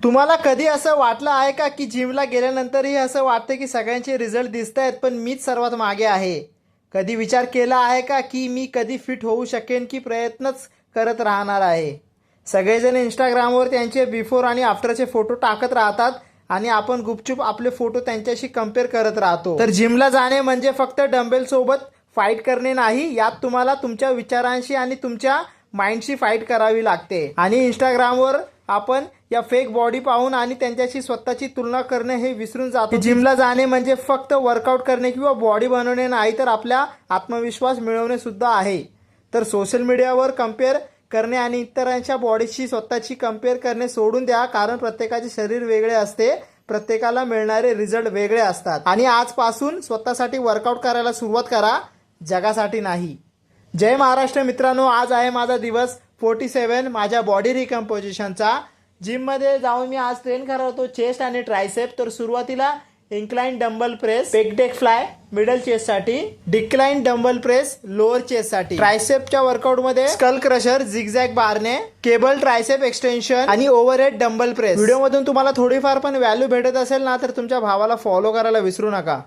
तुम्हाला कधी असं वाटलं आहे का की जिमला गेल्यानंतरही असं वाटतं की सगळ्यांचे रिझल्ट दिसत आहेत पण मीच सर्वात मागे आहे? कधी विचार केला आहे का की मी कधी फिट होऊ शकेन की प्रयत्नच करत राहणार आहे? सगळेजण इंस्टाग्रामवर त्यांचे बिफोर आणि आफ्टरचे फोटो टाकत राहतात आणि आपण गुपचूप आपले फोटो त्यांच्याशी कम्पेअर करत राहतो. तर जिमला जाणे म्हणजे फक्त डंबेल सोबत फाईट करणे नाही, यात तुम्हाला तुमच्या विचारांशी आणि तुमच्या माइंडशी फाईट करावी लागते. आणि इंस्टाग्रामवर आपण या फेक बॉडी पाहून आणि त्यांच्याशी स्वतःची तुलना करणे हे विसरून जातो. जिमला जाणे म्हणजे फक्त वर्कआउट करणे किंवा बॉडी बनवणे नाही, तर आपला आत्मविश्वास मिळवणे सुद्धा आहे. तर सोशल मीडियावर कम्पेअर करणे आणि इतरांच्या बॉडीशी स्वतःची कम्पेअर करणे सोडून द्या, कारण प्रत्येकाचे शरीर वेगळे असते, प्रत्येकाला मिळणारे रिझल्ट वेगळे असतात. आणि आजपासून स्वतःसाठी वर्कआउट करायला सुरुवात करा, जगासाठी नाही. जय महाराष्ट्र मित्रांनो, आज आहे माझा दिवस 47 माझ्या बॉडी रिकम्पोजिशनचा. जिममध्ये जाऊन मी आज ट्रेन करत होतो चेस्ट आणि ट्रायसेप. तर सुरुवातीला incline dumbbell press, pec deck fly middle चेस्टसाठी, डिक्लाइन डंबल प्रेस लोअर चेस्टसाठी. ट्रायसेपच्या वर्कआउटमध्ये स्कल क्रशर, झिगझॅग बारने, केबल ट्रायसेप एक्सटेन्शन आणि ओव्हरहेड डंबल प्रेस. व्हिडिओमधून तुम्हाला थोडीफार पण व्हॅल्यू भेटत असेल ना, तर तुमच्या भावाला फॉलो करायला विसरू नका.